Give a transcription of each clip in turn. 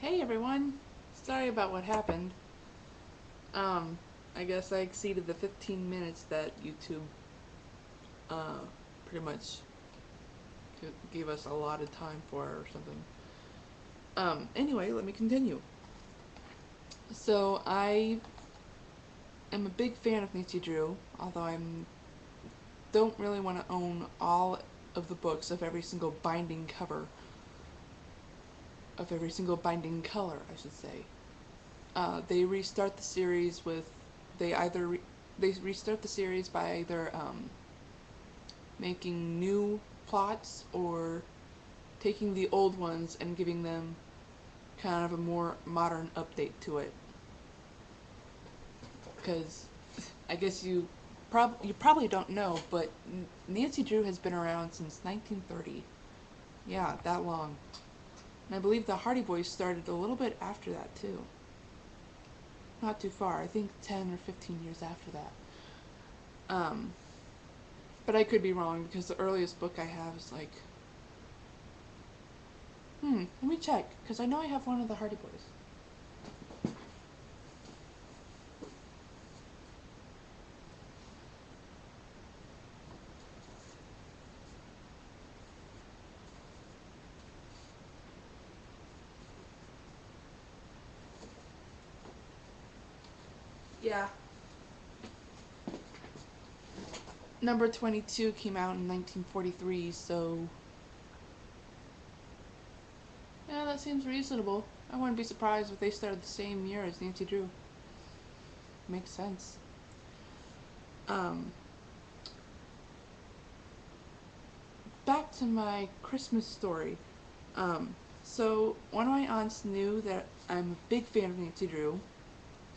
Hey everyone! Sorry about what happened. I guess I exceeded the 15 minutes that YouTube, uh, pretty much gave us a lot of time for or something. Anyway, let me continue. So, I am a big fan of Nancy Drew, although don't really want to own all of the books of every single binding cover, of every single binding color, I should say. They restart the series with they restart the series by either making new plots or taking the old ones and giving them kind of a more modern update to it. Because I guess you probably don't know, but Nancy Drew has been around since 1930. Yeah, that long. And I believe the Hardy Boys started a little bit after that too. Not too far. I think 10 or 15 years after that. But I could be wrong because the earliest book I have is like... let me check, because I know I have one of the Hardy Boys. Yeah. Number 22 came out in 1943, so... yeah, that seems reasonable. I wouldn't be surprised if they started the same year as Nancy Drew. Makes sense. Back to my Christmas story. So one of my aunts knew that I'm a big fan of Nancy Drew.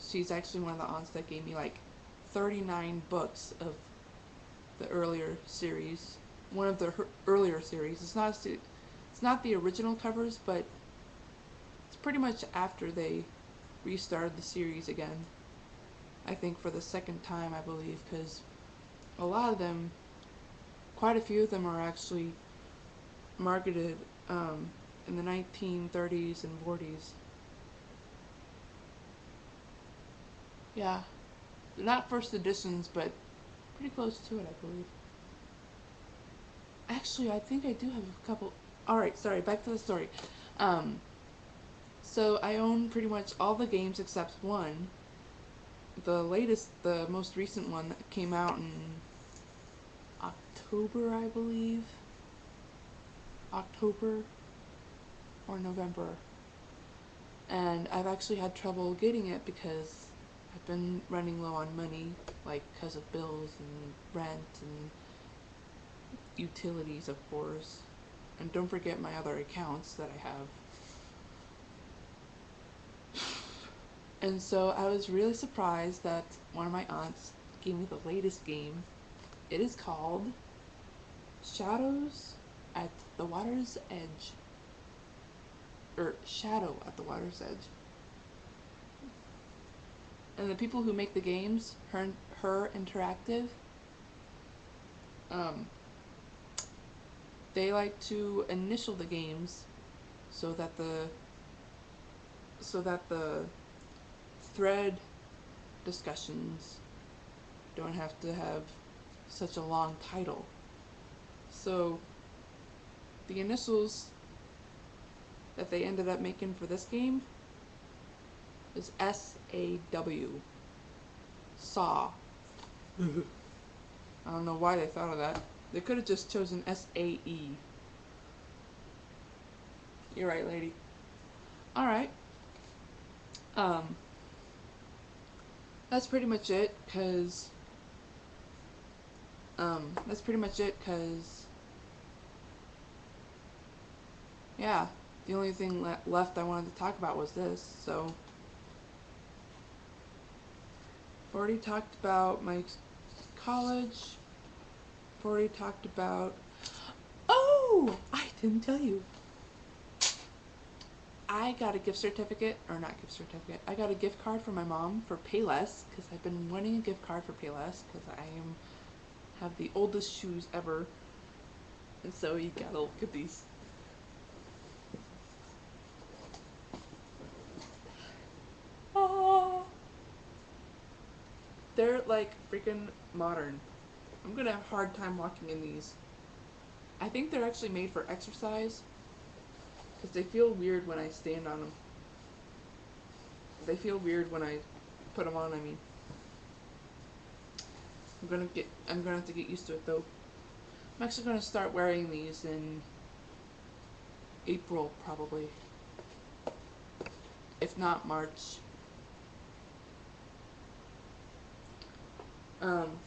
She's actually one of the aunts that gave me like 39 books of the earlier series. One of the earlier series. It's not the original covers, but it's pretty much after they restarted the series again. I think for the second time, I believe, because a lot of them, quite a few of them are actually marketed in the 1930s and 40s. Yeah, not first editions, but pretty close to it, I believe. Actually, I think I do have a couple. Alright, sorry, back to the story. So I own pretty much all the games except one. The most recent one that came out in October, I believe. October or November. And I've actually had trouble getting it because I've been running low on money, like because of bills and rent and utilities, of course. And don't forget my other accounts that I have. And so I was really surprised that one of my aunts gave me the latest game. It is called Shadows at the Water's Edge. Or Shadow at the Water's Edge. And the people who make the games, Her Interactive, they like to initial the games so that the thread discussions don't have to have such a long title. So the initials that they ended up making for this game is SAW. SAW. I don't know why they thought of that. They could have just chosen SAE. You're right, lady. Alright. That's pretty much it, cause yeah, the only thing left I wanted to talk about was this, so I've already talked about my college, I've already talked about, oh, I didn't tell you, I got a gift certificate, or not gift certificate, I got a gift card from my mom for Payless, because I've been wanting a gift card for Payless, because have the oldest shoes ever, and so you gotta look at these. they're like freaking modern. I'm gonna have a hard time walking in these. I think they're actually made for exercise because they feel weird when I stand on them. They feel weird when I put them on. I mean, I'm gonna have to get used to it though. I'm actually gonna start wearing these in April probably, if not March. Um,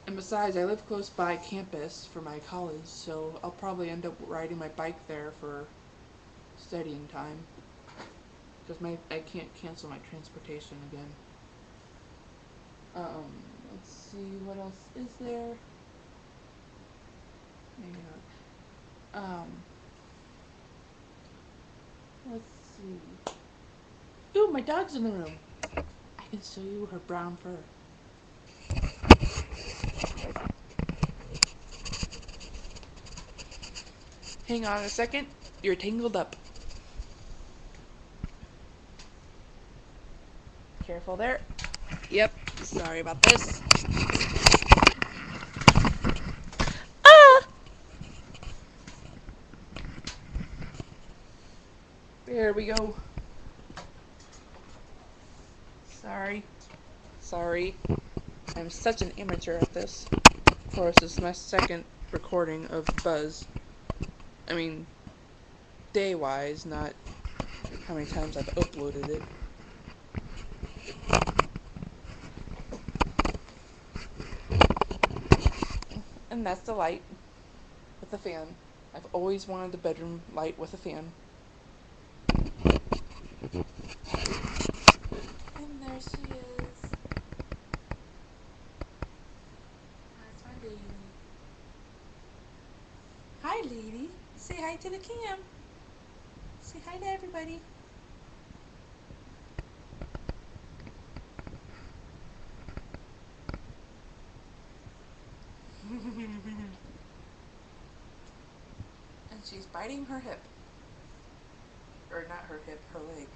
and besides, I live close by campus for my college, so I'll probably end up riding my bike there for studying time. Because I can't cancel my transportation again. Let's see, what else is there? Maybe not. Let's see. Ooh, my dog's in the room. I can show you her brown fur. Hang on a second. You're tangled up. Careful there. Yep, sorry about this. Ah! There we go. Sorry. I'm such an amateur at this. Of course, this is my second recording of Buzz. I mean, day-wise, not how many times I've uploaded it. And that's the light with the fan. I've always wanted the bedroom light with a fan. And there she is. That's my baby. Hi, lady. Say hi to the cam. Say hi to everybody. And she's biting her hip. Or not her hip, her leg.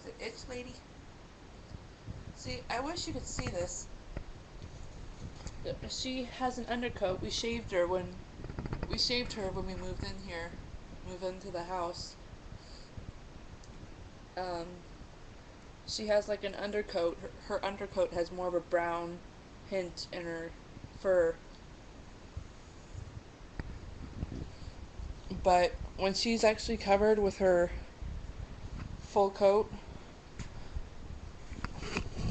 Is it itch, lady? See, I wish you could see this. She has an undercoat. We shaved her when we moved in here, moved into the house. She has like an undercoat. Her undercoat has more of a brown hint in her fur. But when she's actually covered with her full coat,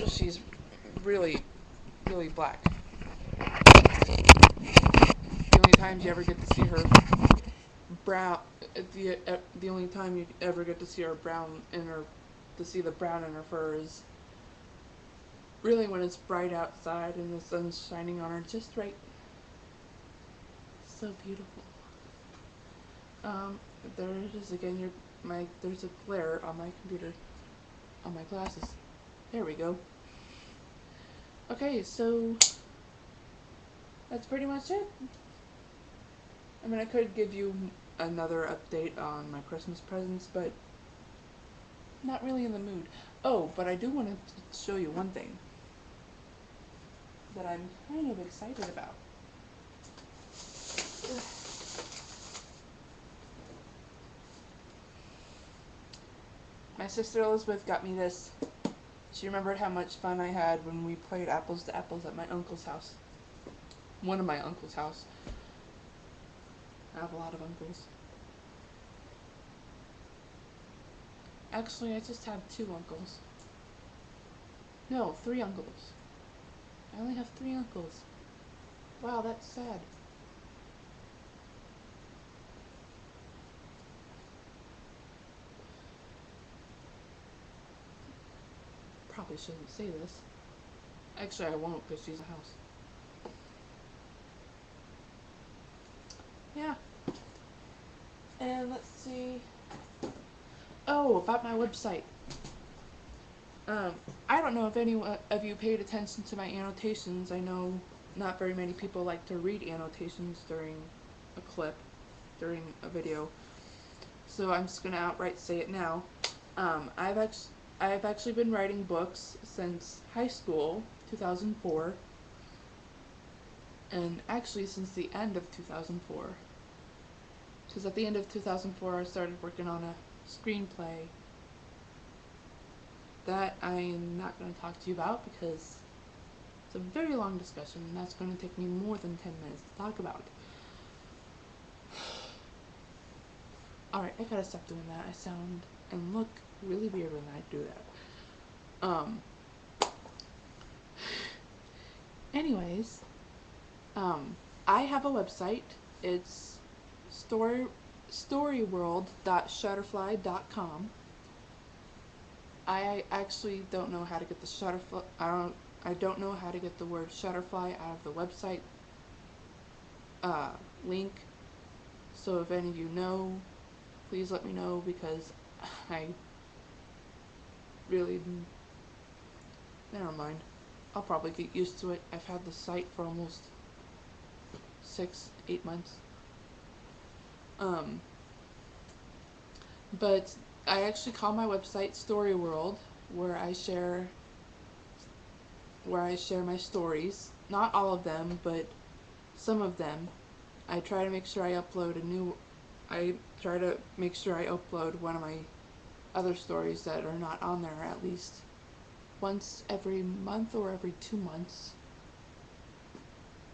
she's really, really black. The only times you ever get to see her brown, the only time you ever get to see her brown in her, to see the brown in her fur is really when it's bright outside and the sun's shining on her just right. So beautiful. There it is again. There's a glare on my computer, on my glasses. There we go. Okay, so that's pretty much it. I mean, I could give you another update on my Christmas presents, but not really in the mood. Oh, but I do want to show you one thing that I'm kind of excited about. My sister Elizabeth got me this. She remembered how much fun I had when we played apples to apples at my uncle's house. One of my uncle's house. I have a lot of uncles. Actually, I just have 2 uncles. No, 3 uncles. I only have 3 uncles. Wow, that's sad. Probably shouldn't say this. Actually, I won't because she's a house. Yeah. And let's see. Oh, about my website. I don't know if any of you paid attention to my annotations. I know not very many people like to read annotations during a clip, during a video. so I'm just gonna outright say it now. I've actually been writing books since high school, 2004, and actually since the end of 2004. Because at the end of 2004 I started working on a screenplay that I'm not going to talk to you about because it's a very long discussion and that's going to take me more than 10 minutes to talk about. Alright, I gotta stop doing that. I sound and look really weird when I do that. Anyways, I have a website. It's storyworld.shutterfly.com. I actually don't know how to get the I don't know how to get the word Shutterfly out of the website link. So if any of you know, please let me know because I really never mind. I'll probably get used to it. I've had the site for almost 6-8 months. But I actually call my website Story World, where I share my stories. Not all of them, but some of them. I try to make sure I upload one of my other stories that are not on there at least once every month or every 2 months.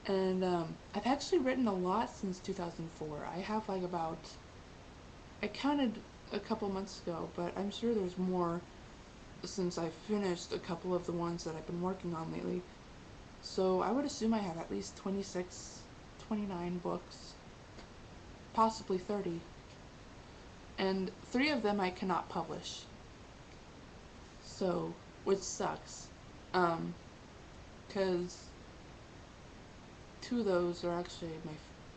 And I've actually written a lot since 2004. I have like I counted a couple months ago, but I'm sure there's more since I finished a couple of the ones that I've been working on lately. So I would assume I have at least 26, 29 books, possibly 30. And 3 of them I cannot publish. So, which sucks. 'Cause 2 of those are actually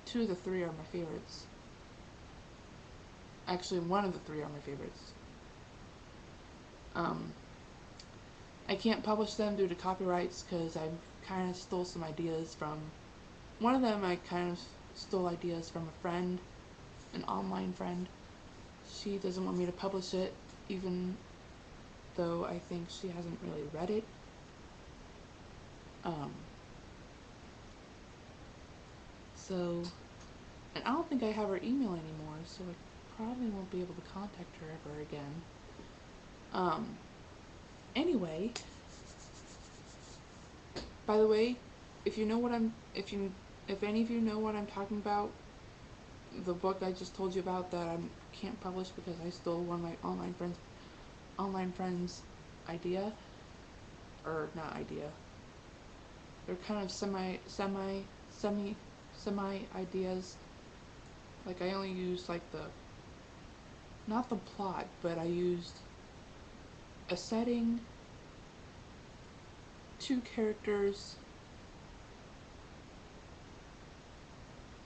2 of the 3 are my favorites. Actually, 1 of the 3 are my favorites. I can't publish them due to copyrights because I kind of stole some ideas from one of them. I kind of stole ideas from a friend, an online friend. She doesn't want me to publish it, even though I think she hasn't really read it. So, and I don't think I have her email anymore, so I probably won't be able to contact her ever again. Anyway, by the way, if any of you know what I'm talking about, the book I just told you about that I can't publish because I stole one of my online friends' idea, or not idea. They're kind of semi ideas. Like I only used like not the plot, but I used a setting, 2 characters.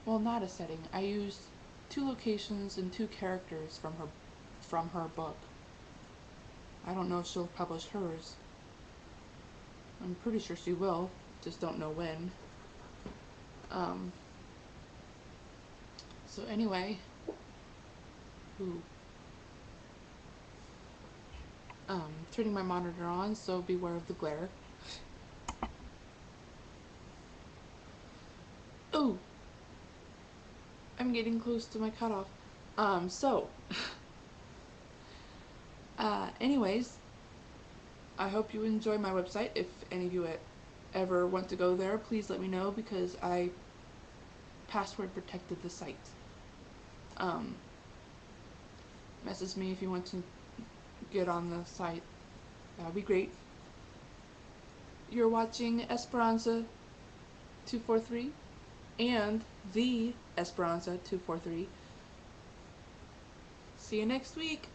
Well, not a setting. I used 2 locations and 2 characters from her book. I don't know if she'll publish hers. I'm pretty sure she will, just don't know when. So anyway, turning my monitor on, so beware of the glare. Oh, I'm getting close to my cutoff. Anyways, I hope you enjoy my website. If any of you ever want to go there, please let me know because I password protected the site. Message me if you want to get on the site. That would be great. You're watching TheEsperanza243 and TheEsperanza243. See you next week.